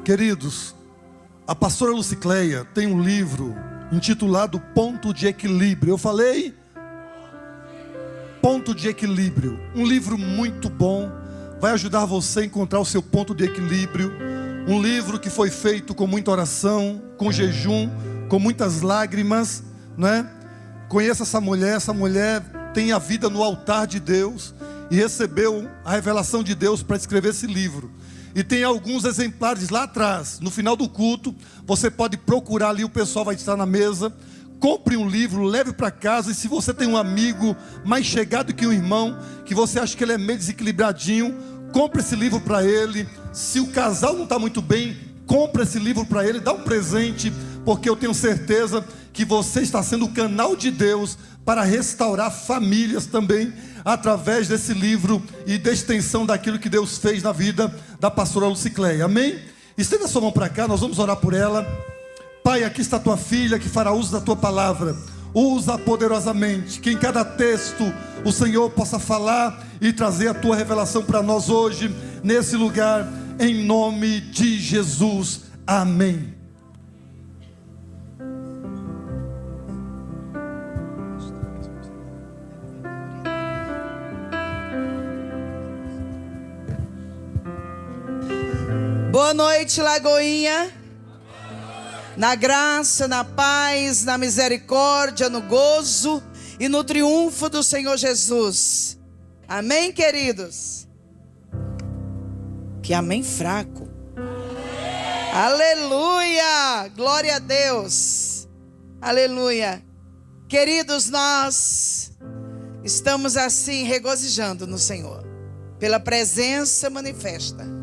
Queridos, a pastora Lucicleia tem um livro intitulado Ponto de Equilíbrio. Eu falei? Ponto de Equilíbrio. Um livro muito bom, vai ajudar você a encontrar o seu ponto de equilíbrio. Um livro que foi feito com muita oração, com jejum, com muitas lágrimas, né? Conheça essa mulher tem a vida no altar de Deus e recebeu a revelação de Deus para escrever esse livro. E tem alguns exemplares lá atrás, no final do culto, você pode procurar ali, o pessoal vai estar na mesa. Compre um livro, leve para casa. E se você tem um amigo mais chegado que um irmão, que você acha que ele é meio desequilibradinho, compre esse livro para ele. Se o casal não está muito bem, compre esse livro para ele, dá um presente, porque eu tenho certeza que você está sendo o canal de Deus para restaurar famílias também, através desse livro e da extensão daquilo que Deus fez na vida da pastora Lucicleia. Amém? Estenda sua mão para cá, nós vamos orar por ela. Pai, aqui está a tua filha que fará uso da tua palavra. Usa poderosamente, que em cada texto o Senhor possa falar e trazer a tua revelação para nós hoje, nesse lugar, em nome de Jesus. Amém. Boa noite, Lagoinha. Na graça, na paz, na misericórdia, no gozo e no triunfo do Senhor Jesus. Amém, queridos? Que amém fraco. Aleluia! Glória a Deus. Aleluia. Queridos, nós estamos assim regozijando no Senhor, pela presença manifesta.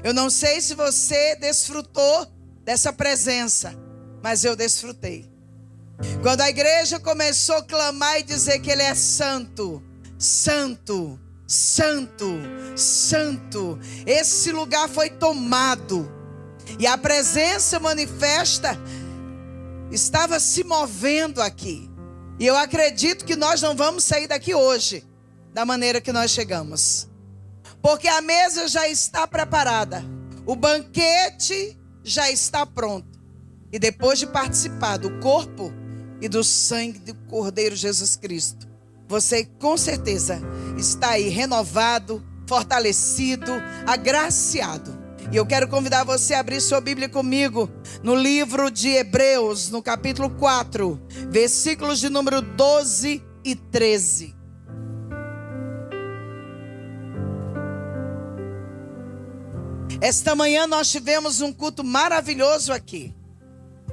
Eu não sei se você desfrutou dessa presença, mas eu desfrutei. Quando a igreja começou a clamar e dizer que Ele é santo, santo, santo, santo, esse lugar foi tomado. E a presença manifesta estava se movendo aqui. E eu acredito que nós não vamos sair daqui hoje da maneira que nós chegamos. Porque a mesa já está preparada. O banquete já está pronto. E depois de participar do corpo e do sangue do Cordeiro Jesus Cristo, você com certeza está aí renovado, fortalecido, agraciado. E eu quero convidar você a abrir sua Bíblia comigo no livro de Hebreus, no capítulo 4, versículos de número 12 e 13. Esta manhã nós tivemos um culto maravilhoso aqui,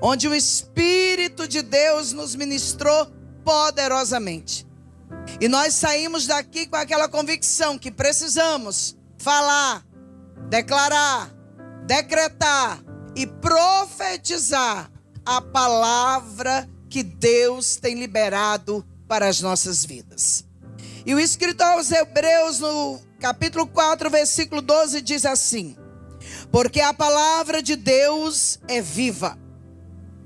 onde o Espírito de Deus nos ministrou poderosamente. E nós saímos daqui com aquela convicção que precisamos falar, declarar, decretar e profetizar a palavra que Deus tem liberado para as nossas vidas. E o escritor aos Hebreus, no capítulo 4, versículo 12, diz assim: porque a palavra de Deus é viva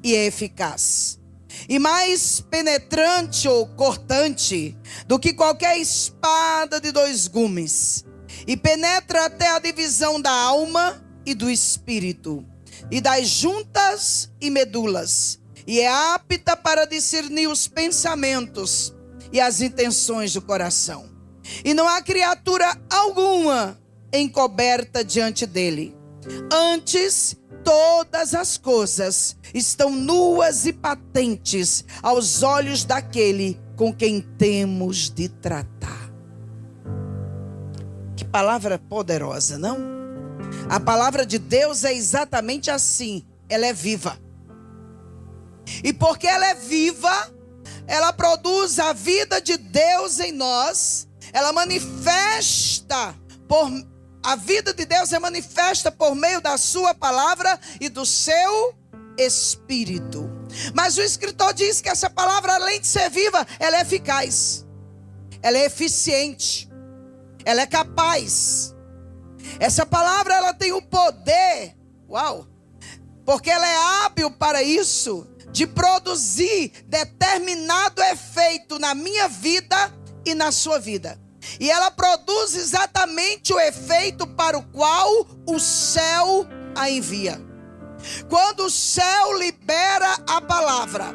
e é eficaz, e mais penetrante ou cortante do que qualquer espada de dois gumes, e penetra até a divisão da alma e do espírito, e das juntas e medulas, e é apta para discernir os pensamentos e as intenções do coração. E não há criatura alguma encoberta diante dele. Antes, todas as coisas estão nuas e patentes aos olhos daquele com quem temos de tratar. Que palavra poderosa, não? A palavra de Deus é exatamente assim. Ela é viva. E porque ela é viva, ela produz a vida de Deus em nós. Ela manifesta a vida de Deus é manifesta por meio da sua palavra e do seu Espírito. Mas o escritor diz que essa palavra, além de ser viva, ela é eficaz, ela é eficiente, ela é capaz. Essa palavra, ela tem o poder, porque ela é hábil para isso, de produzir determinado efeito na minha vida e na sua vida. E ela produz exatamente o efeito para o qual o céu a envia. Quando o céu libera a palavra,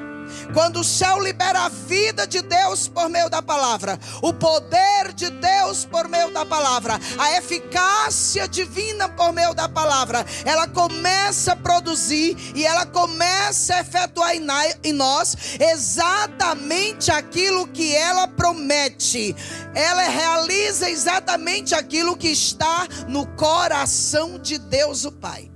quando o céu libera a vida de Deus por meio da palavra, o poder de Deus por meio da palavra, a eficácia divina por meio da palavra, ela começa a produzir e ela começa a efetuar em nós exatamente aquilo que ela promete. Ela realiza exatamente aquilo que está no coração de Deus o Pai.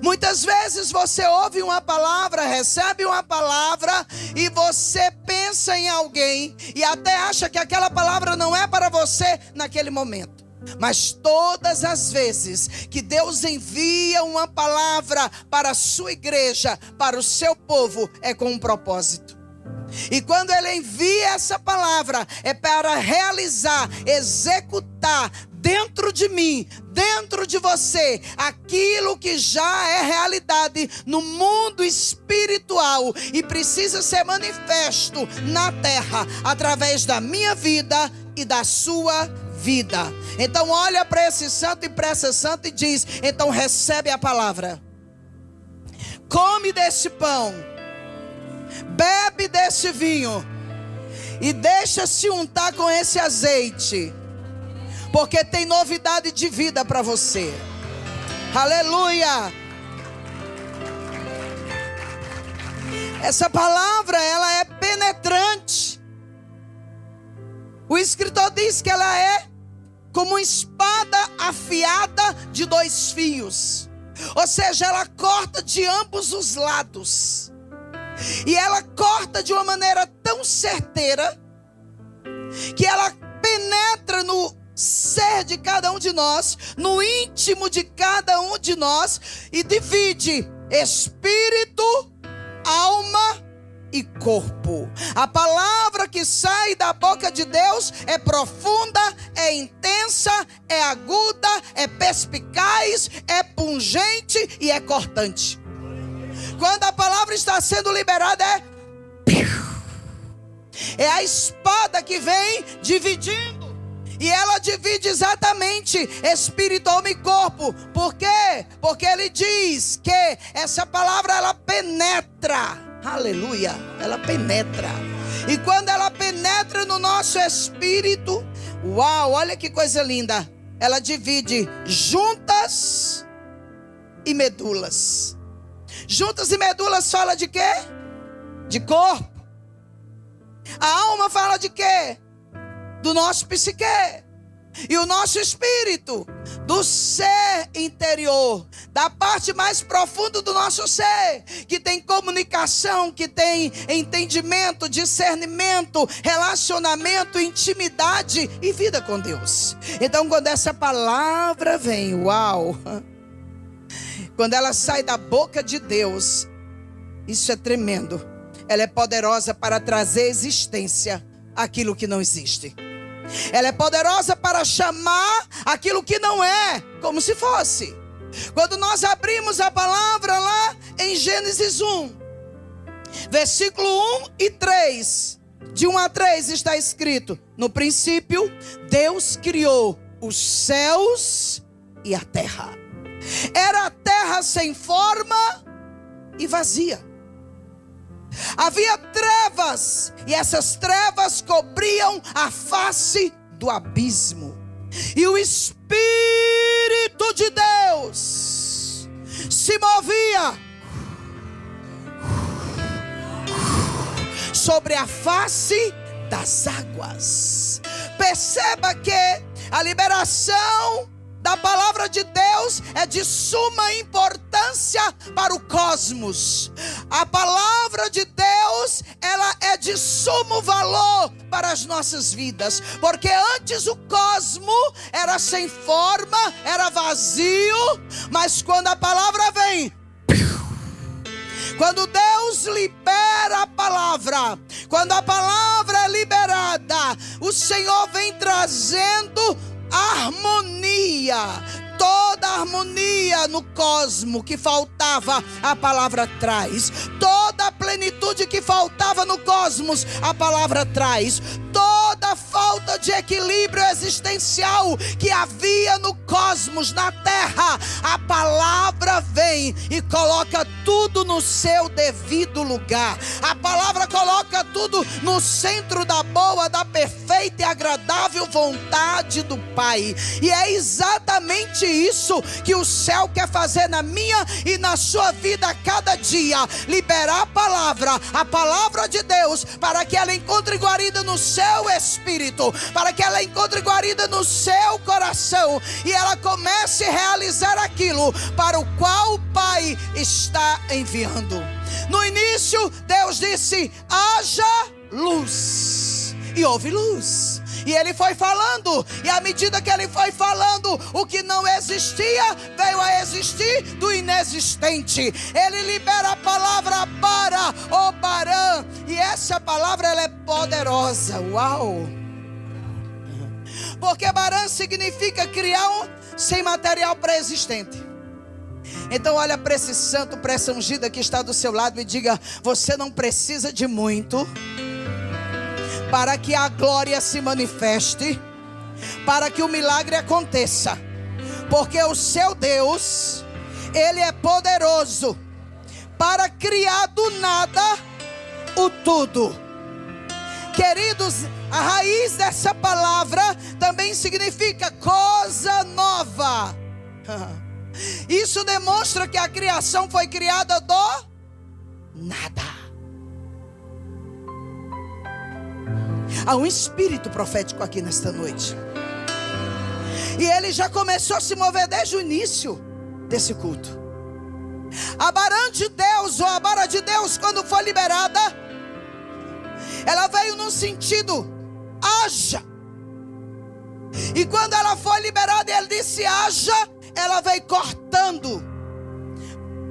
Muitas vezes você ouve uma palavra, recebe uma palavra e você pensa em alguém e até acha que aquela palavra não é para você naquele momento. Mas todas as vezes que Deus envia uma palavra para a sua igreja, para o seu povo, é com um propósito. E quando Ele envia essa palavra, é para realizar, executar dentro de mim, dentro de você, aquilo que já é realidade no mundo espiritual e precisa ser manifesto na terra, através da minha vida e da sua vida. Então olha para esse santo e para essa santa e diz: então recebe a palavra, come desse pão, bebe desse vinho e deixa-se untar com esse azeite, porque tem novidade de vida para você. Aleluia! Essa palavra, ela é penetrante. O escritor diz que ela é como uma espada afiada de 2 fios. Ou seja, ela corta de ambos os lados. E ela corta de uma maneira tão certeira que ela penetra no ser de cada um de nós, no íntimo de cada um de nós, e divide espírito, alma e corpo. A palavra que sai da boca de Deus é profunda, é intensa, é aguda, é perspicaz, é pungente e é cortante. Quando a palavra está sendo liberada, é a espada que vem dividindo. E ela divide exatamente espírito, alma e corpo. Por quê? Porque ele diz que essa palavra, ela penetra. Aleluia, ela penetra. E quando ela penetra no nosso espírito, uau, olha que coisa linda. Ela divide juntas e medulas. Juntas e medulas fala de quê? De corpo. A alma fala de quê? Do nosso psique. E o nosso espírito, do ser interior, da parte mais profunda do nosso ser, que tem comunicação, que tem entendimento, discernimento, relacionamento, intimidade e vida com Deus. Então quando essa palavra vem, uau, quando ela sai da boca de Deus, isso é tremendo. Ela é poderosa para trazer existência aquilo que não existe. Ela é poderosa para chamar aquilo que não é como se fosse. Quando nós abrimos a palavra lá em Gênesis 1, versículo 1 e 3, de 1 a 3 está escrito: no princípio Deus criou os céus e a terra. Era a terra sem forma e vazia. Havia trevas, e essas trevas cobriam a face do abismo. E o Espírito de Deus se movia sobre a face das águas. Perceba que a liberação da palavra de Deus é de suma importância para o cosmos. A palavra de Deus, ela é de sumo valor para as nossas vidas, porque antes o cosmo era sem forma, era vazio, mas quando a palavra vem, quando Deus libera a palavra, quando a palavra é liberada, o Senhor vem trazendo harmonia. Toda a harmonia no cosmo que faltava, a palavra traz. Toda a plenitude que faltava no cosmos, a palavra traz. toda falta de equilíbrio existencial que havia no cosmos, na terra, a palavra vem e coloca tudo no seu devido lugar. A palavra coloca tudo no centro da boa, da perfeita e agradável vontade do Pai. E é exatamente isso que o céu quer fazer na minha e na sua vida a cada dia. Liberar a palavra de Deus, para que ela encontre guarida no seu espírito, para que ela encontre guarida no seu coração, e ela comece a realizar aquilo para o qual o Pai está enviando. No início, Deus disse: haja luz, e houve luz. E ele foi falando, e à medida que ele foi falando, o que não existia veio a existir do inexistente. Ele libera a palavra bara ou barã, e essa palavra ela é poderosa. Uau! Porque barã significa criar sem material pré-existente. Então olha para esse santo, para essa ungida que está do seu lado e diga: você não precisa de muito para que a glória se manifeste, para que o milagre aconteça, porque o seu Deus, Ele é poderoso para criar do nada o tudo. Queridos, a raiz dessa palavra também significa coisa nova. Isso demonstra que a criação foi criada do nada. Há um espírito profético aqui nesta noite, e ele já começou a se mover desde o início desse culto. A barã de Deus, ou a bara de Deus, quando foi liberada, ela veio num sentido: haja. E quando ela foi liberada e ele disse haja, ela veio cortando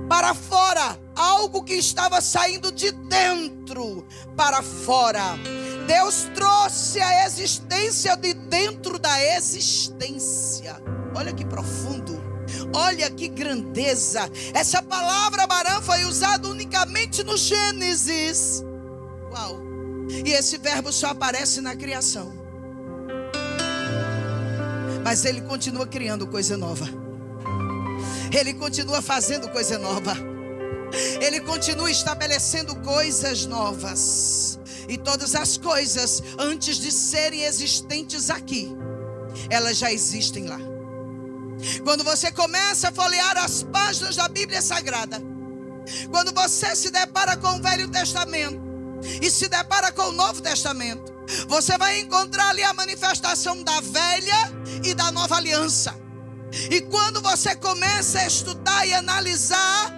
para fora algo que estava saindo de dentro para fora. Deus trouxe a existência de dentro da existência. Olha que profundo, olha que grandeza. Essa palavra barã foi usada unicamente no Gênesis. Uau! E esse verbo só aparece na criação. Mas ele continua criando coisa nova. Ele continua fazendo coisa nova. Ele continua estabelecendo coisas novas. E todas as coisas, antes de serem existentes aqui, elas já existem lá. Quando você começa a folhear as páginas da Bíblia Sagrada, quando você se depara com o Velho Testamento e se depara com o Novo Testamento, você vai encontrar ali a manifestação da velha e da nova aliança. E quando você começa a estudar e analisar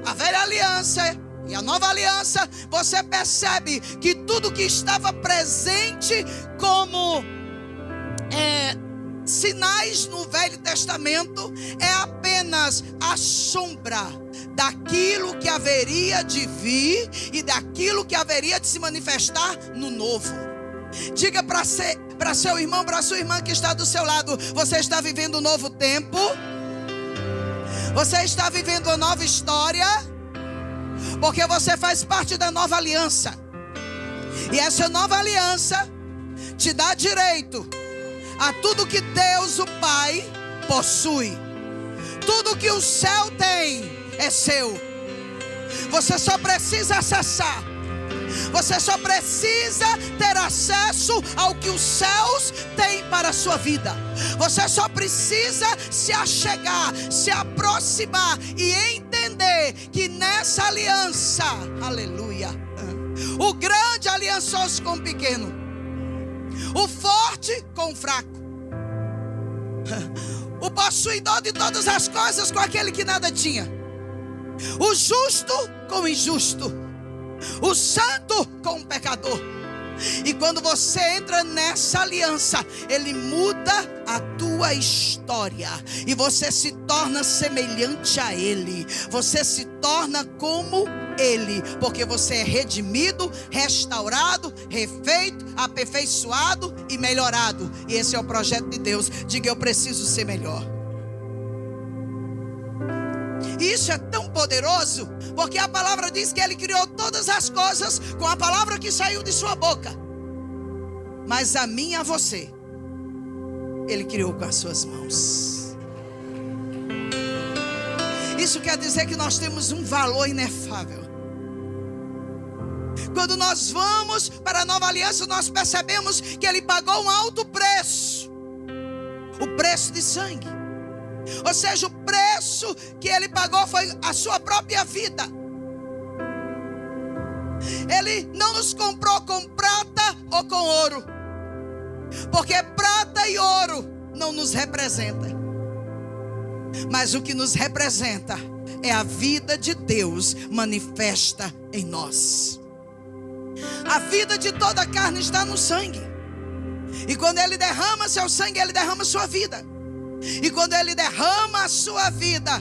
a velha aliança e a nova aliança, você percebe que tudo que estava presente como sinais no Velho Testamento é apenas a sombra daquilo que haveria de vir e daquilo que haveria de se manifestar no novo. Diga para seu irmão, para sua irmã que está do seu lado: você está vivendo um novo tempo, você está vivendo uma nova história, porque você faz parte da nova aliança. E essa nova aliança te dá direito a tudo que Deus, o Pai, possui. Tudo que o céu tem é seu. Você só precisa acessar. Você só precisa ter acesso ao que os céus têm para a sua vida. Você só precisa se achegar, se aproximar e entender que nessa aliança, aleluia, o grande aliançou-se com o pequeno, o forte com o fraco, o possuidor de todas as coisas com aquele que nada tinha, o justo com o injusto, o santo com o pecador. E quando você entra nessa aliança, ele muda a tua história e você se torna semelhante a ele. Você se torna como ele, porque você é redimido, restaurado, refeito, aperfeiçoado e melhorado. E esse é o projeto de Deus. Diga: eu preciso ser melhor. Isso é tão poderoso, porque a palavra diz que ele criou todas as coisas com a palavra que saiu de sua boca. mas a mim e a você, Ele criou com as suas mãos. Isso quer dizer que nós temos um valor inefável. Quando nós vamos para a nova aliança, nós percebemos que Ele pagou um alto preço. O preço de sangue. Ou seja, o preço que Ele pagou foi a sua própria vida. Ele não nos comprou com prata ou com ouro, porque prata e ouro não nos representa. Mas o que nos representa é a vida de Deus manifesta em nós. A vida de toda a carne está no sangue. E quando Ele derrama seu sangue, Ele derrama sua vida. E quando Ele derrama a sua vida,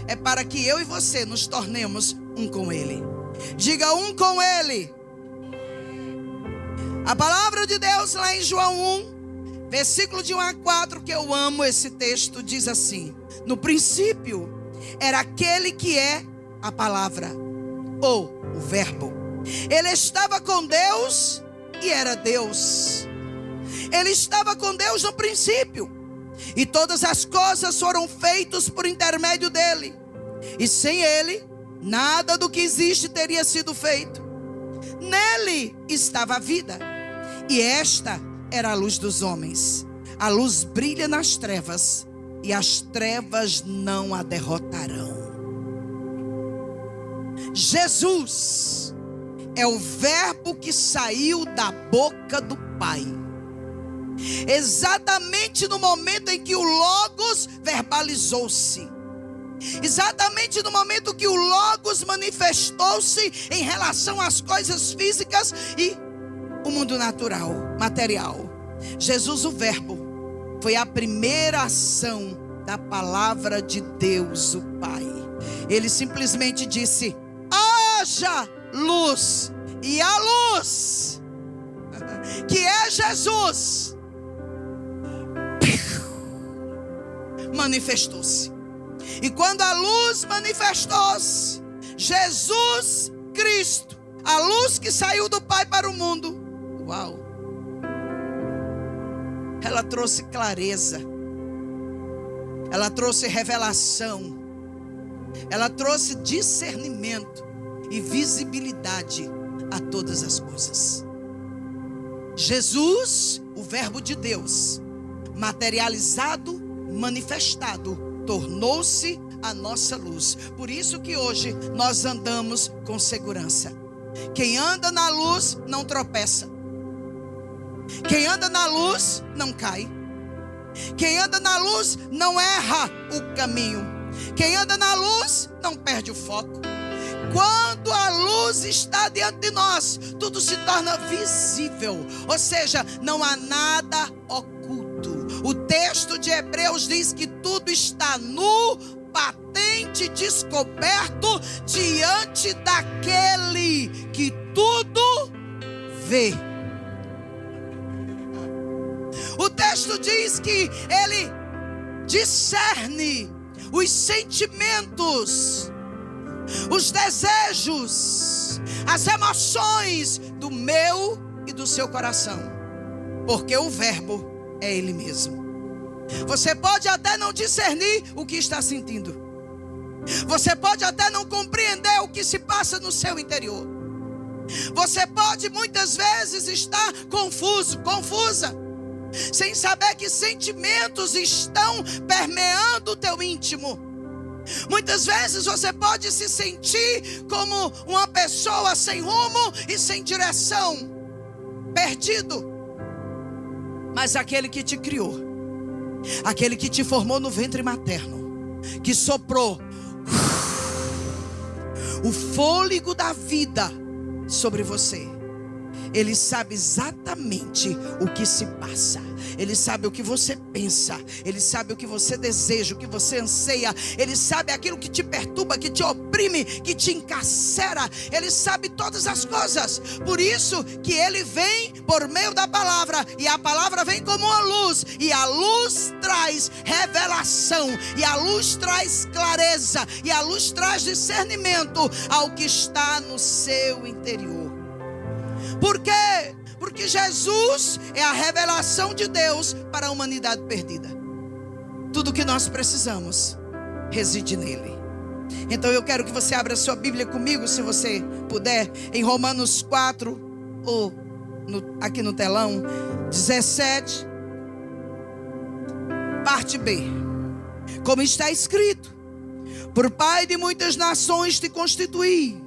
é para que eu e você nos tornemos um com Ele. Diga: um com Ele. A palavra de Deus lá em João 1, versículo de 1 a 4, que eu amo esse texto, diz assim: no princípio era aquele que é a palavra, ou o verbo. Ele estava com Deus e era Deus. Ele estava com Deus no princípio. E todas as coisas foram feitas por intermédio dele. E sem ele, nada do que existe teria sido feito. Nele estava a vida. E esta era a luz dos homens. A luz brilha nas trevas, e as trevas não a derrotarão. Jesus é o verbo que saiu da boca do Pai. Exatamente no momento em que o Logos verbalizou-se. Exatamente no momento que o Logos manifestou-se em relação às coisas físicas e o mundo natural, material. Jesus, o verbo, foi a primeira ação da palavra de Deus, o Pai. Ele simplesmente disse: haja luz. E a luz, que é Jesus, manifestou-se. E quando a luz manifestou-se, Jesus Cristo, a luz que saiu do Pai para o mundo, uau, ela trouxe clareza, ela trouxe revelação, ela trouxe discernimento e visibilidade a todas as coisas. Jesus, o verbo de Deus, materializado, manifestado, tornou-se a nossa luz. Por isso que hoje nós andamos com segurança. Quem anda na luz não tropeça. Quem anda na luz não cai. Quem anda na luz não erra o caminho. Quem anda na luz não perde o foco. Quando a luz está diante de nós, tudo se torna visível. Ou seja, não há nada oculto. O texto de Hebreus diz que tudo está nu, patente, descoberto diante daquele que tudo vê. O texto diz que ele discerne os sentimentos, os desejos, as emoções do meu e do seu coração, porque o verbo é ele mesmo. Você pode até não discernir o que está sentindo, você pode até não compreender o que se passa no seu interior, você pode muitas vezes estar confusa, sem saber que sentimentos estão permeando o teu íntimo. Muitas vezes você pode se sentir como uma pessoa sem rumo e sem direção, perdido. Mas aquele que te criou, aquele que te formou no ventre materno, que soprou o fôlego da vida sobre você, ele sabe exatamente o que se passa. Ele sabe o que você pensa. Ele sabe o que você deseja, o que você anseia. Ele sabe aquilo que te perturba, que te oprime, que te encarcera. Ele sabe todas as coisas. Por isso que ele vem por meio da palavra. E a palavra vem como uma luz. E a luz traz revelação. E a luz traz clareza. E a luz traz discernimento ao que está no seu interior. Por quê? Porque Jesus é a revelação de Deus para a humanidade perdida. Tudo que nós precisamos reside nele. Então eu quero que você abra sua Bíblia comigo, se você puder, em Romanos 4, ou aqui no telão, 17, parte B. Como está escrito: por Pai de muitas nações te constituí,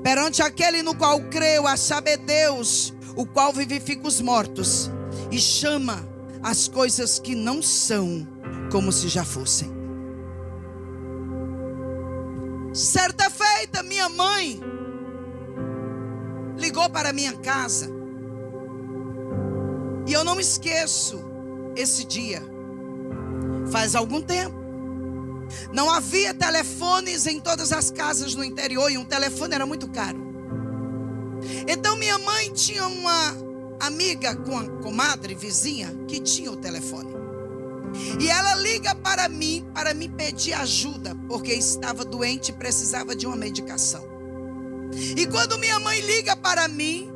perante aquele no qual creu, a saber Deus, o qual vivifica os mortos e chama as coisas que não são como se já fossem. Certa feita, minha mãe ligou para minha casa, e eu não me esqueço esse dia. Faz algum tempo, não havia telefones em todas as casas no interior, e um telefone era muito caro. Então minha mãe tinha uma amiga, com a comadre, vizinha, que tinha o telefone. E ela liga para mim, para me pedir ajuda, porque estava doente e precisava de uma medicação. E quando minha mãe liga para mim,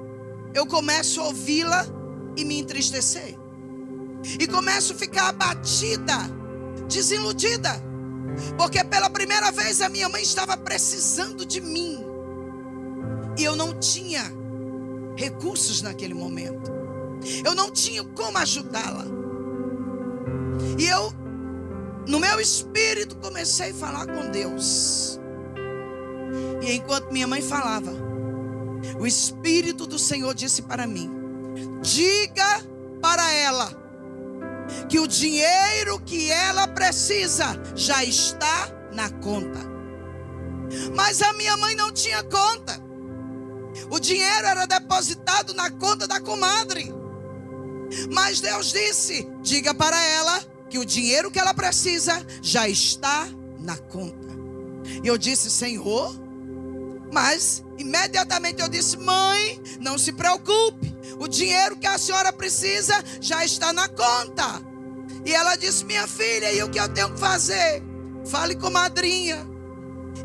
eu começo a ouvi-la e me entristecer. E começo a ficar abatida, desiludida, porque pela primeira vez a minha mãe estava precisando de mim. E eu não tinha recursos naquele momento. Eu não tinha como ajudá-la. E eu, no meu espírito, comecei a falar com Deus. E enquanto minha mãe falava, o Espírito do Senhor disse para mim: diga para ela que o dinheiro que ela precisa já está na conta. Mas a minha mãe não tinha conta. O dinheiro era depositado na conta da comadre. Mas Deus disse: diga para ela que o dinheiro que ela precisa já está na conta. E eu disse: Senhor, mas imediatamente eu disse: mãe, não se preocupe, o dinheiro que a senhora precisa já está na conta. E ela disse: minha filha, e o que eu tenho que fazer? Fale com a madrinha,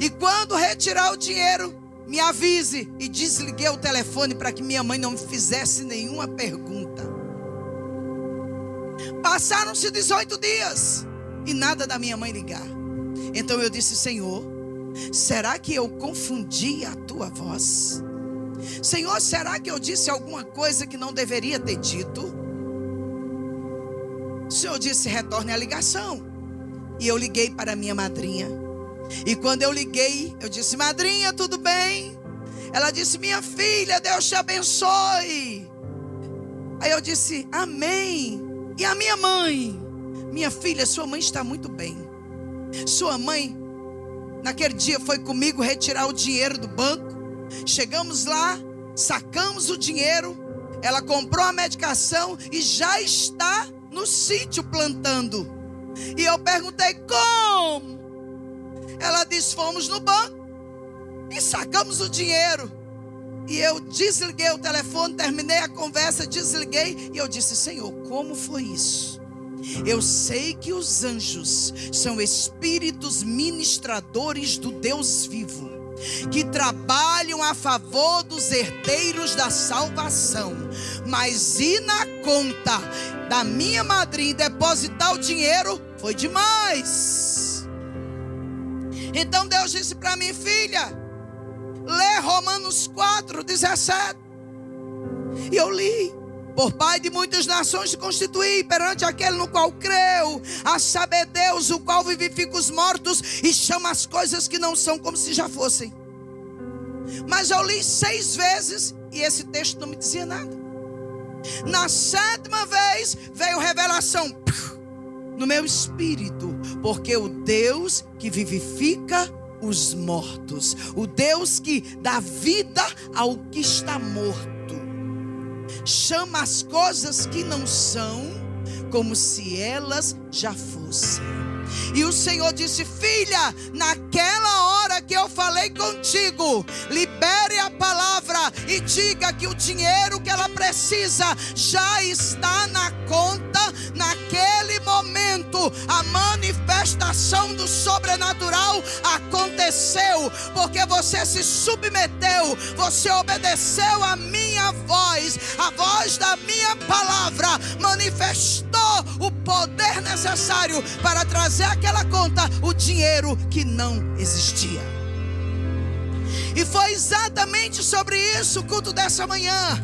e quando retirar o dinheiro, me avise. E desliguei o telefone para que minha mãe não me fizesse nenhuma pergunta. Passaram-se 18 dias e nada da minha mãe ligar. Então eu disse: Senhor, será que eu confundi a tua voz? Senhor, será que eu disse alguma coisa que não deveria ter dito? O Senhor disse: retorne a ligação. E eu liguei para a minha madrinha. E quando eu liguei, eu disse: madrinha, tudo bem? Ela disse: minha filha, Deus te abençoe. Aí eu disse: amém. E a minha mãe? Minha filha, sua mãe está muito bem. Sua mãe, naquele dia, foi comigo retirar o dinheiro do banco. Chegamos lá, sacamos o dinheiro. Ela comprou a medicação e já está no sítio plantando. E eu perguntei: como? Ela disse: fomos no banco e sacamos o dinheiro. E eu desliguei o telefone, terminei a conversa, desliguei. E eu disse: Senhor, como foi isso? Eu sei que os anjos são espíritos ministradores do Deus vivo, que trabalham a favor dos herdeiros da salvação. Mas ir na conta da minha madrinha e depositar o dinheiro foi demais. Então Deus disse para mim: filha, lê Romanos 4, 17. E eu li: por Pai de muitas nações te constituí, perante aquele no qual creu, a saber Deus, o qual vivifica os mortos e chama as coisas que não são como se já fossem. Mas eu li 6 vezes e esse texto não me dizia nada. Na 7ª vez veio revelação no meu espírito, porque o Deus que vivifica os mortos, o Deus que dá vida ao que está morto, chama as coisas que não são como se elas já fossem. E o Senhor disse: filha, naquela hora que eu falei contigo, libere a palavra e diga que o dinheiro que ela precisa já está na conta. Naquele momento momento a manifestação do sobrenatural aconteceu, porque você se submeteu, você obedeceu a minha voz, a voz da minha palavra manifestou o poder necessário para trazer àquela conta o dinheiro que não existia. E foi exatamente sobre isso o culto dessa manhã.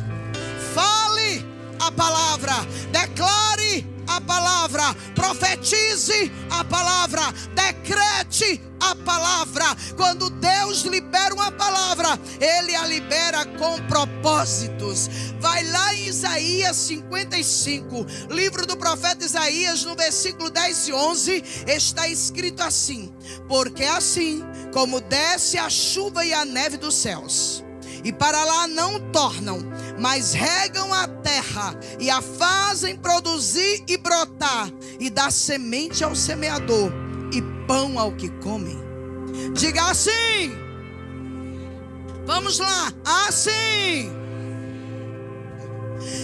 Fale a palavra, declare a palavra, profetize a palavra, decrete a palavra. Quando Deus libera uma palavra, Ele a libera com propósitos. Vai lá em Isaías 55, livro do profeta Isaías, no versículo 10 e 11, está escrito assim: porque assim como desce a chuva e a neve dos céus, e para lá não tornam, mas regam a terra e a fazem produzir e brotar, e dá semente ao semeador e pão ao que come. Diga assim. Vamos lá. Assim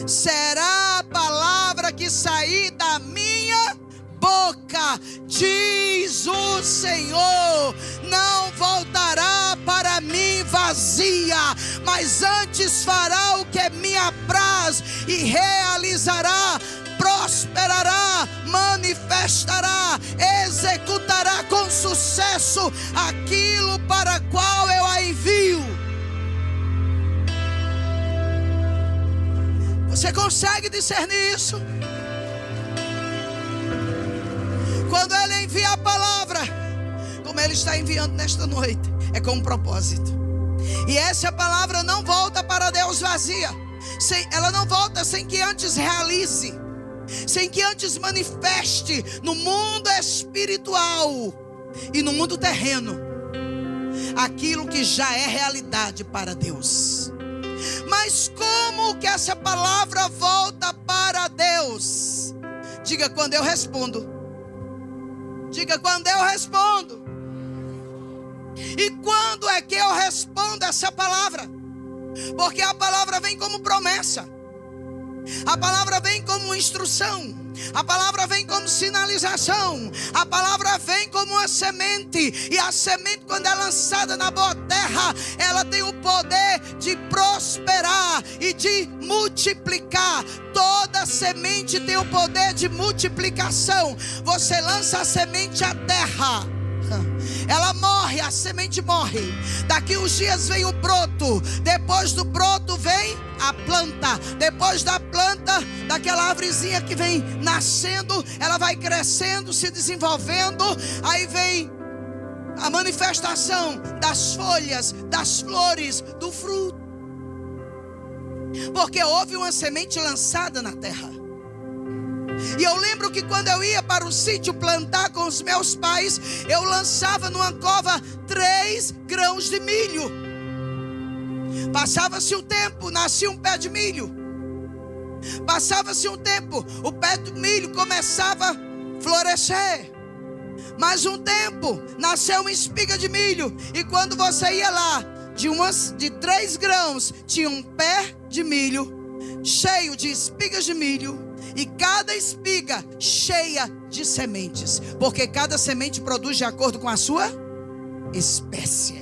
será a palavra que sair da minha boca, diz o Senhor. Não voltará para mim vazia, mas antes fará o que me apraz e realizará, prosperará, manifestará, executará com sucesso aquilo para qual eu a envio. Você consegue discernir isso? Quando Ele envia a palavra, como Ele está enviando nesta noite, é com um propósito. E essa palavra não volta para Deus vazia. Ela não volta sem que antes realize, sem que antes manifeste no mundo espiritual e no mundo terreno aquilo que já é realidade para Deus. Mas como que essa palavra volta para Deus? Diga: quando eu respondo. Diga: quando eu respondo. E quando é que eu respondo essa palavra? Porque a palavra vem como promessa, a palavra vem como instrução, a palavra vem como sinalização, a palavra vem como uma semente. E a semente, quando é lançada na boa terra, ela tem o poder de prosperar e de multiplicar. Toda semente tem o poder de multiplicação. Você lança a semente à terra, ela morre, a semente morre. Daqui uns dias vem o broto. Depois do broto vem a planta. Depois da planta, daquela árvorezinha que vem nascendo, ela vai crescendo, se desenvolvendo. Aí vem a manifestação das folhas, das flores, do fruto. Porque houve uma semente lançada na terra. E eu lembro que quando eu ia para o sítio plantar com os meus pais, eu lançava numa cova 3 grãos de milho. Passava-se o tempo, nascia um pé de milho. Passava-se um tempo, o pé de milho começava a florescer. Mais um tempo, nasceu uma espiga de milho. E quando você ia lá, de 3 grãos, tinha um pé de milho cheio de espigas de milho. E cada espiga cheia de sementes, porque cada semente produz de acordo com a sua espécie.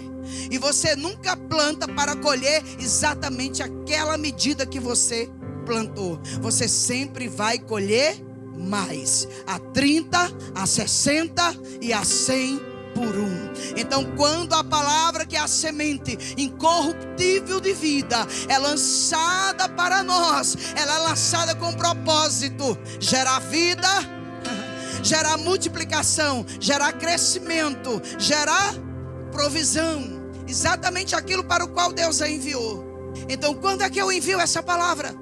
E você nunca planta para colher exatamente aquela medida que você plantou. Você sempre vai colher mais, a 30, a 60 e a 100 por 1. Então, quando a palavra, que é a semente incorruptível de vida, é lançada para nós, ela é lançada com propósito: gerar vida, gerar multiplicação, gerar crescimento, gerar provisão, exatamente aquilo para o qual Deus a enviou. Então, quando é que eu envio essa palavra?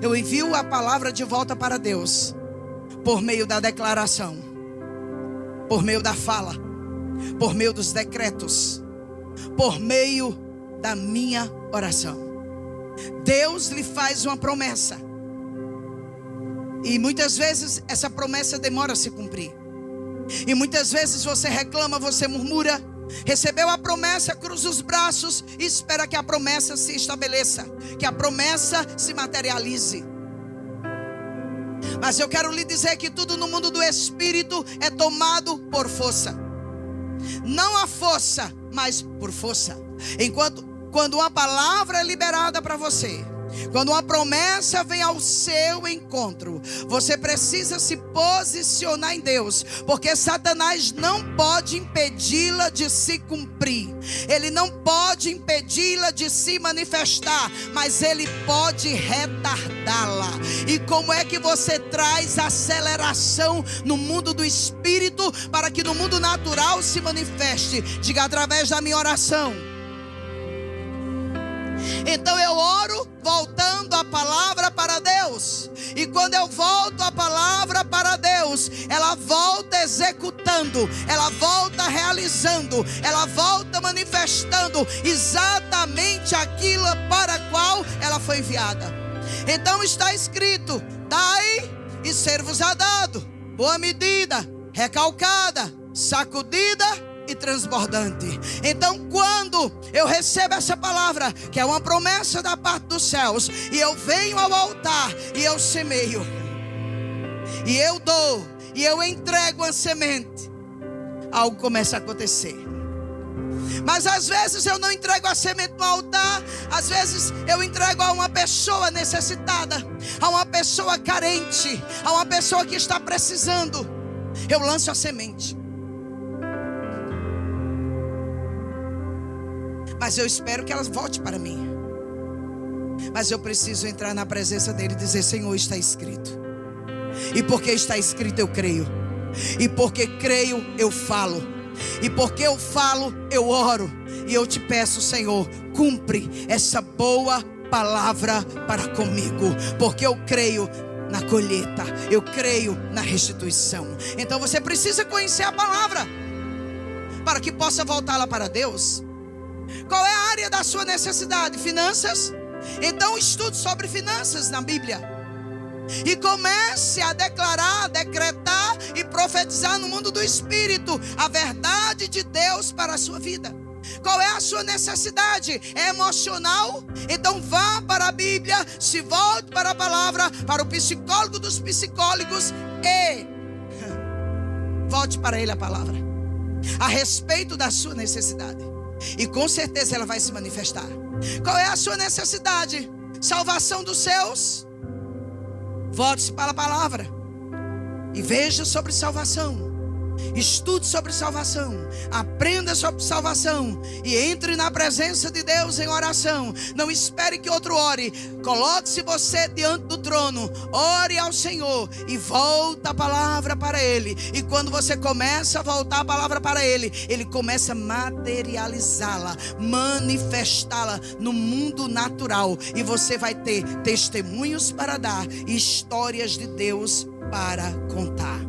Eu envio a palavra de volta para Deus por meio da declaração, por meio da fala, por meio dos decretos, por meio da minha oração. Deus lhe faz uma promessa, e muitas vezes essa promessa demora a se cumprir. E muitas vezes você reclama, você murmura. Recebeu a promessa, cruza os braços e espera que a promessa se estabeleça, que a promessa se materialize. Mas eu quero lhe dizer que tudo no mundo do espírito é tomado por força. Não a força, mas por força. Quando uma palavra é liberada para você, quando uma promessa vem ao seu encontro, você precisa se posicionar em Deus, porque Satanás não pode impedi-la de se cumprir. Ele não pode impedi-la de se manifestar, mas ele pode retardá-la. E como é que você traz aceleração no mundo do espírito para que no mundo natural se manifeste? Diga: através da minha oração. Então eu oro voltando a palavra para Deus. E quando eu volto a palavra para Deus, ela volta executando, ela volta realizando, ela volta manifestando exatamente aquilo para a qual ela foi enviada. Então está escrito: dai e ser-vos-á dado, boa medida, recalcada, sacudida e transbordante. Então, quando eu recebo essa palavra, que é uma promessa da parte dos céus, e eu venho ao altar e eu semeio, e eu dou, e eu entrego a semente, algo começa a acontecer. Mas às vezes eu não entrego a semente no altar, às vezes eu entrego a uma pessoa necessitada, a uma pessoa carente, a uma pessoa que está precisando. Eu lanço a semente. Mas eu espero que ela volte para mim. Mas eu preciso entrar na presença dele e dizer: Senhor, está escrito. E porque está escrito eu creio. E porque creio eu falo. E porque eu falo eu oro. E eu te peço, Senhor, cumpre essa boa palavra para comigo. Porque eu creio na colheita, eu creio na restituição. Então você precisa conhecer a palavra para que possa voltá-la para Deus. Qual é a área da sua necessidade? Finanças? Então estude sobre finanças na Bíblia. E comece a declarar, decretar e profetizar no mundo do Espírito a verdade de Deus para a sua vida. Qual é a sua necessidade? É emocional? Então vá para a Bíblia, se volte para a palavra, para o psicólogo dos psicólogos e volte para ele a palavra a respeito da sua necessidade. E com certeza ela vai se manifestar. Qual é a sua necessidade? Salvação dos seus? Volte-se para a palavra e veja sobre salvação. Estude sobre salvação, aprenda sobre salvação e entre na presença de Deus em oração. Não espere que outro ore. Coloque-se você diante do trono, ore ao Senhor e volta a palavra para Ele. E quando você começa a voltar a palavra para Ele, Ele começa a materializá-la, manifestá-la no mundo natural. E você vai ter testemunhos para dar e histórias de Deus para contar.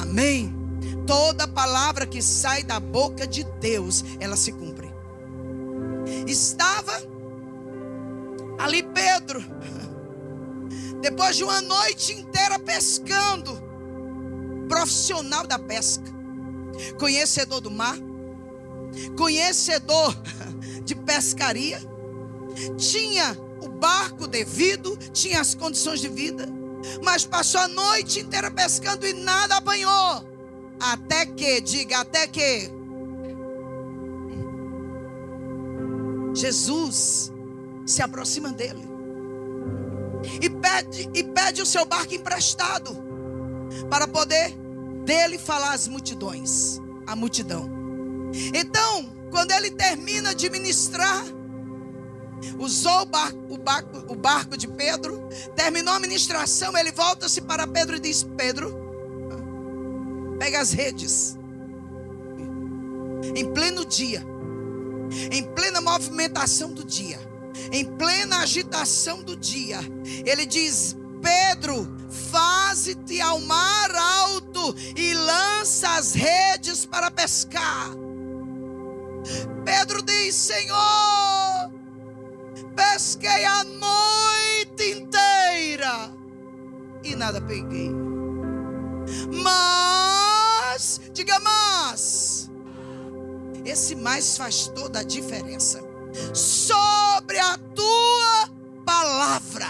Amém? Toda palavra que sai da boca de Deus, ela se cumpre. Estava ali Pedro, depois de uma noite inteira pescando, profissional da pesca, conhecedor do mar, conhecedor de pescaria, tinha o barco devido, tinha as condições de vida, mas passou a noite inteira pescando e nada apanhou. Até que, diga, até que Jesus se aproxima dele e pede o seu barco emprestado para poder dele falar às multidões, a multidão. Então, quando ele termina de ministrar, usou o barco de Pedro, terminou a ministração, ele volta-se para Pedro e diz: Pedro, pega as redes. Em pleno dia, em plena movimentação do dia, em plena agitação do dia, ele diz: Pedro, faze-te ao mar alto e lança as redes para pescar. Pedro diz: Senhor, pesquei a noite inteira e nada peguei. Mas, diga mas, esse mais faz toda a diferença. Sobre a tua palavra.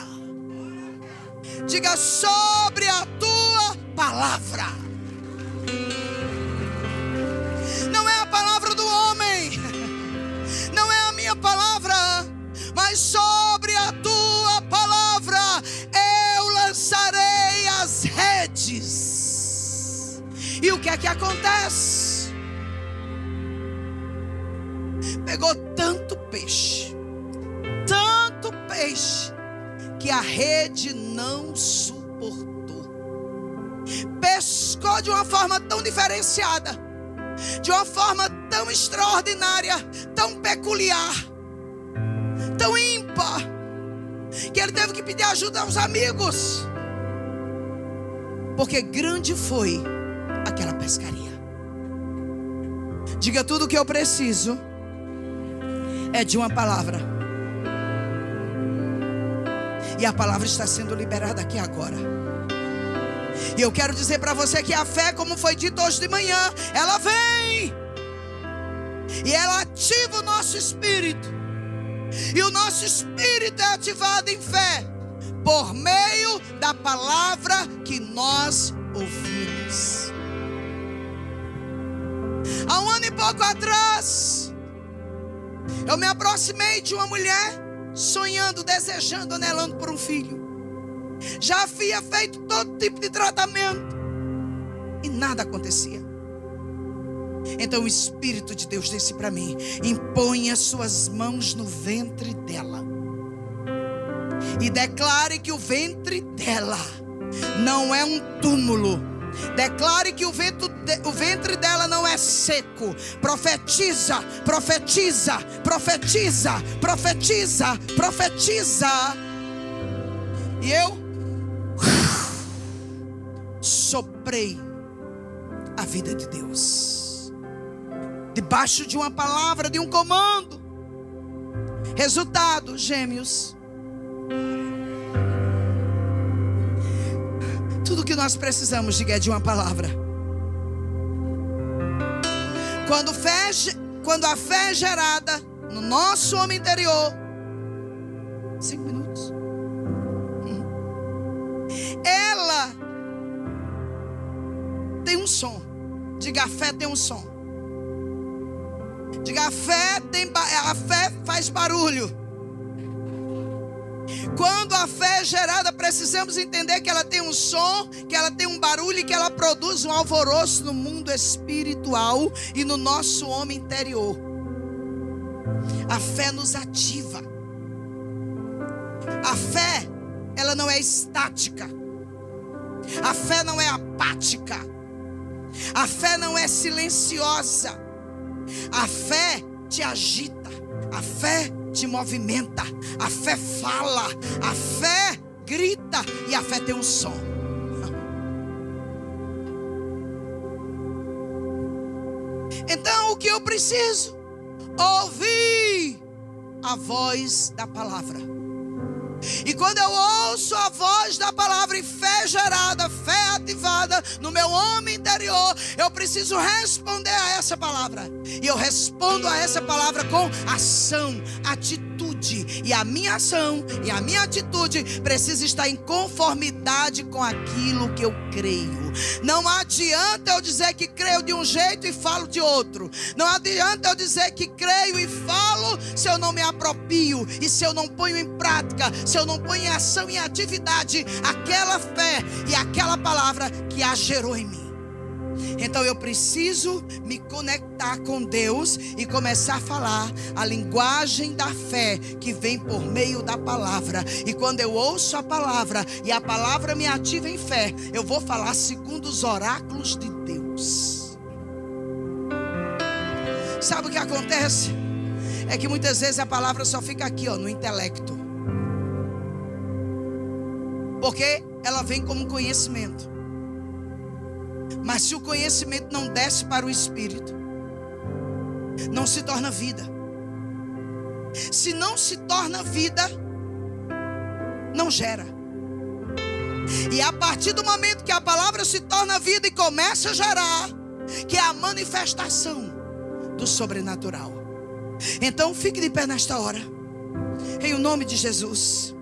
Diga: sobre a tua palavra. Não é a palavra do homem, não é a minha palavra, mas sobre a tua palavra eu lançarei as redes. E o que é que acontece? Pegou tanto peixe, que a rede não suportou. Pescou de uma forma tão diferenciada, de uma forma tão extraordinária, tão peculiar, tão ímpar, que ele teve que pedir ajuda aos amigos, porque grande foi aquela pescaria. Diga: tudo o que eu preciso é de uma palavra. E a palavra está sendo liberada aqui agora. E eu quero dizer para você que a fé, como foi dito hoje de manhã, ela vem e ela ativa o nosso espírito. E o nosso espírito é ativado em fé por meio da palavra que nós ouvimos. Há um ano e pouco atrás, eu me aproximei de uma mulher sonhando, desejando, anelando por um filho. Já havia feito todo tipo de tratamento e nada acontecia. Então o Espírito de Deus disse para mim: imponha suas mãos no ventre dela e declare que o ventre dela não é um túmulo. Declare que o ventre dela não é seco. Profetiza, profetiza, profetiza, profetiza, profetiza. E eu soprei a vida de Deus debaixo de uma palavra, de um comando. Resultado: gêmeos. Tudo que nós precisamos, diga, é de uma palavra. Quando a fé é gerada no nosso homem interior, 5 minutos, ela tem um som. Diga: a fé tem um som. Diga: a fé faz barulho. Quando a fé é gerada, precisamos entender que ela tem um som, que ela tem um barulho e que ela produz um alvoroço no mundo espiritual e no nosso homem interior. A fé nos ativa. A fé, ela não é estática. A fé não é apática. A fé não é silenciosa. A fé te agita. A fé te movimenta, a fé fala, a fé grita e a fé tem um som. Então o que eu preciso? Ouvir a voz da palavra. E quando eu ouço a voz da palavra em fé gerada, fé ativada no meu homem interior, eu preciso responder a essa palavra. E eu respondo a essa palavra com ação, atitude. E a minha ação e a minha atitude precisa estar em conformidade com aquilo que eu creio. Não adianta eu dizer que creio de um jeito e falo de outro. Não adianta eu dizer que creio e falo se eu não me aproprio e se eu não ponho em prática, se eu não ponho em ação e em atividade aquela fé e aquela palavra que a gerou em mim. Então eu preciso me conectar com Deus e começar a falar a linguagem da fé que vem por meio da palavra. E quando eu ouço a palavra e a palavra me ativa em fé, eu vou falar segundo os oráculos de Deus. Sabe o que acontece? É que muitas vezes a palavra só fica aqui, no intelecto. Porque ela vem como conhecimento. Mas se o conhecimento não desce para o espírito, não se torna vida. Se não se torna vida, não gera. E a partir do momento que a palavra se torna vida e começa a gerar, que é a manifestação do sobrenatural. Então fique de pé nesta hora, em o nome de Jesus.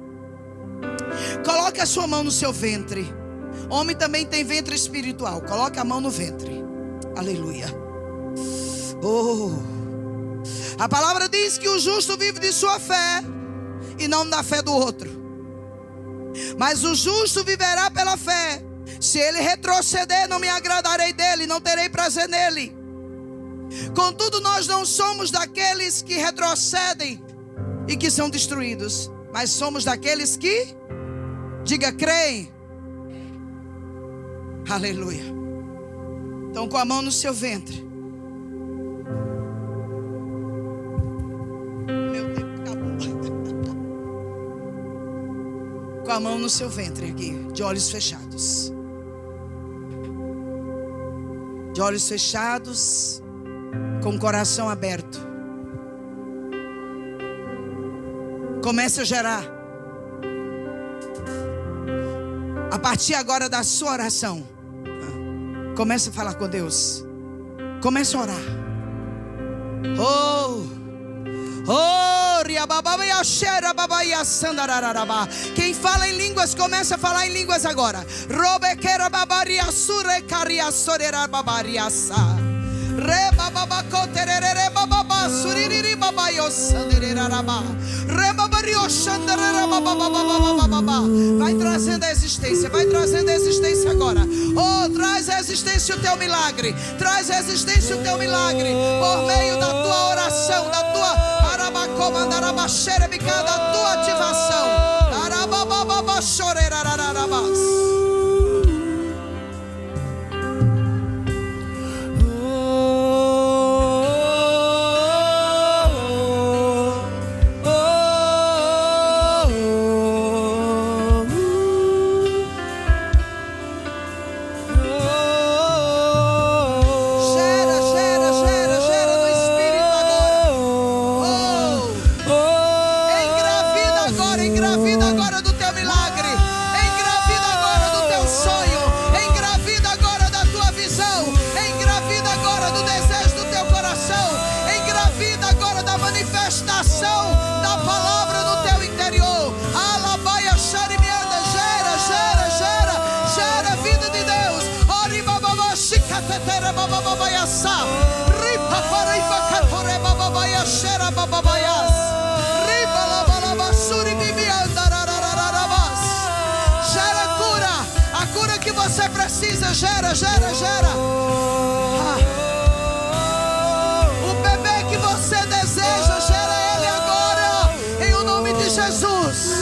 Coloque a sua mão no seu ventre. Homem também tem ventre espiritual. Coloque a mão no ventre. Aleluia. Oh. A palavra diz que o justo vive de sua fé e não da fé do outro. Mas o justo viverá pela fé. Se ele retroceder, não me agradarei dele, não terei prazer nele. Contudo, nós não somos daqueles que retrocedem e que são destruídos, mas somos daqueles que, diga, creem. Aleluia. Então, com a mão no seu ventre. Meu tempo acabou. Com a mão no seu ventre aqui, de olhos fechados. De olhos fechados, com o coração aberto. Comece a gerar. A partir agora da sua oração, comece a falar com Deus. Comece a orar. Quem fala em línguas, comece a falar em línguas agora. Vai trazendo a existência, vai trazendo a existência agora. Oh, traz a existência o teu milagre. Traz a existência o teu milagre. Por meio da tua oração, da tua da tua ativação. Gera cura, a cura que você precisa. Gera. O bebê que você deseja, gera ele agora, em o nome de Jesus.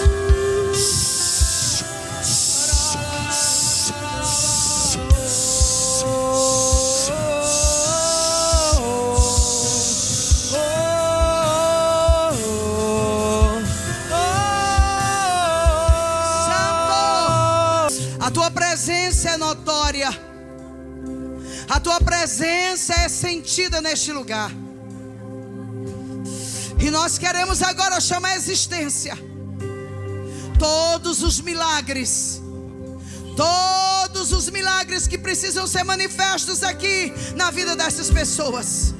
A tua presença é notória. A tua presença é sentida neste lugar. E nós queremos agora chamar a existência todos os milagres. Todos os milagres que precisam ser manifestos aqui na vida dessas pessoas.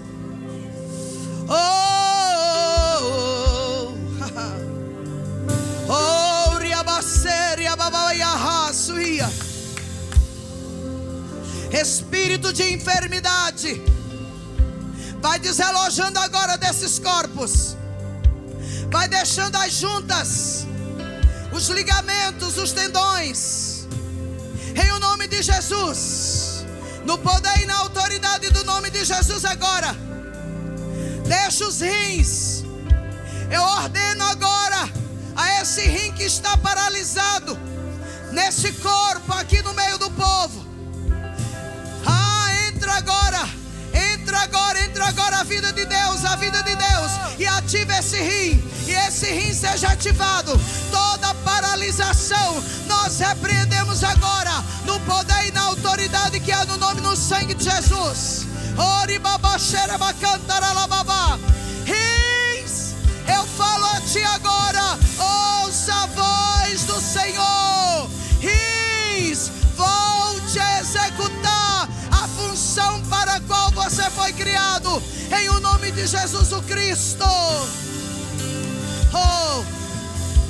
Espírito de enfermidade, vai desalojando agora desses corpos. Vai deixando as juntas, os ligamentos, os tendões. Em o nome de Jesus, no poder e na autoridade do nome de Jesus agora. Deixa os rins. Eu ordeno agora a esse rim que está paralisado nesse corpo aqui no meio do povo. Entra agora a vida de Deus, e ativa esse rim, e esse rim seja ativado. Toda paralisação nós repreendemos agora, no poder e na autoridade que há no nome e no sangue de Jesus. Rins, eu falo a ti agora, ouça a voz do Senhor. Rins, volte a executar a função para a qual você foi criado, em o nome de Jesus o Cristo.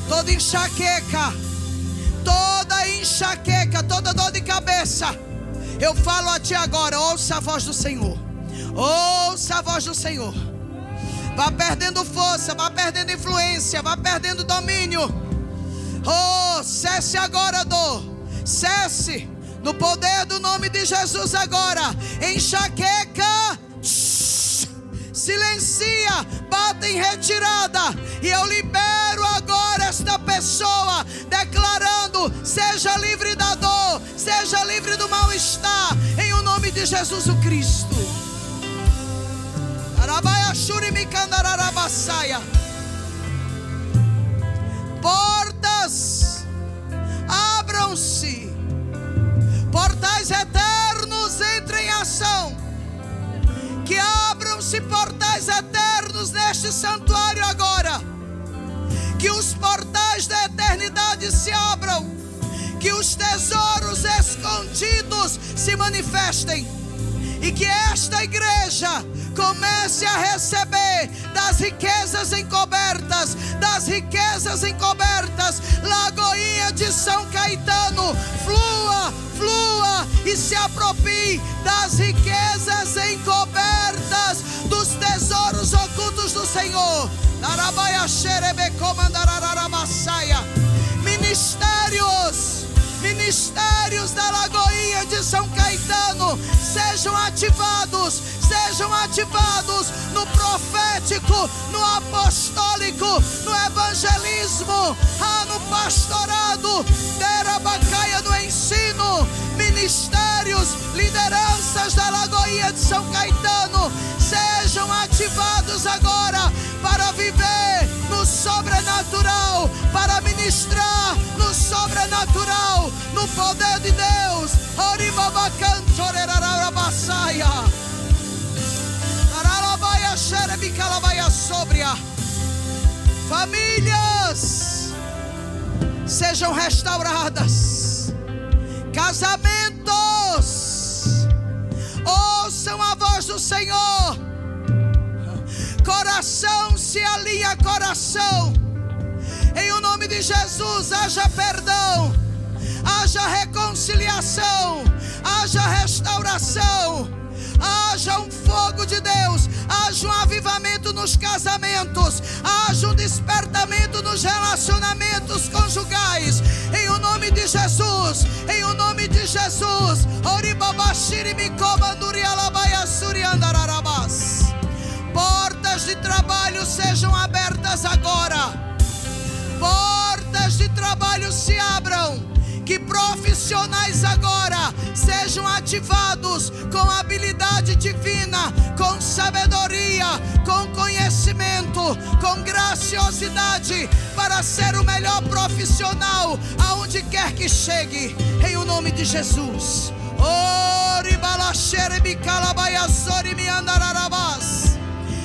Toda enxaqueca, toda toda enxaqueca, toda dor de cabeça, eu falo a ti agora, ouça a voz do Senhor. Ouça a voz do Senhor. Vá perdendo força, vá perdendo influência, vá perdendo domínio. Oh, cesse agora a dor. Cesse no poder do nome de Jesus agora. Enxaqueca, silencia, bata em retirada. E eu libero agora esta pessoa, declarando: seja livre da dor, seja livre do mal-estar, em o nome de Jesus o Cristo. Portas abram-se, portais eternos entrem em ação. Que abram-se portais eternos neste santuário agora. Que os portais da eternidade se abram. Que os tesouros escondidos se manifestem. E que esta igreja comece a receber das riquezas encobertas, das riquezas encobertas. Lagoinha de São Caetano, flua, flua e se aproprie das riquezas encobertas, dos tesouros ocultos do Senhor. Ministérios da Lagoinha de São Caetano sejam ativados no profético, no apostólico, no evangelismo, no pastorado, no ensino. Ministérios, lideranças da Lagoinha de São Caetano sejam ativados agora para viver no sobrenatural, para ministrar no sobrenatural, no poder de Deus. Famílias sejam restauradas. Casamentos ouçam a voz do Senhor. Coração se alinha a coração. Em o nome de Jesus, haja perdão, haja reconciliação, haja restauração, haja um fogo de Deus, haja um avivamento nos casamentos, haja um despertamento nos relacionamentos conjugais. Em o nome de Jesus, em o nome de Jesus. Portas de trabalho sejam abertas agora. Portas de trabalho se abram. Que profissionais agora sejam ativados com habilidade divina, com sabedoria, com conhecimento, com graciosidade, para ser o melhor profissional aonde quer que chegue, em o nome de Jesus.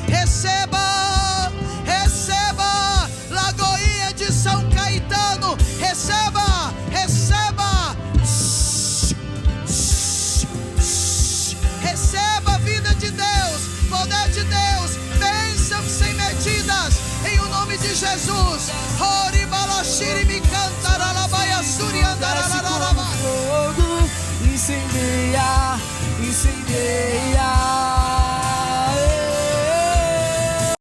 Receba, receba, Lagoinha de São Caetano, receba, receba, receba a vida de Deus, poder de Deus, bênçãos sem medidas, em o nome de Jesus.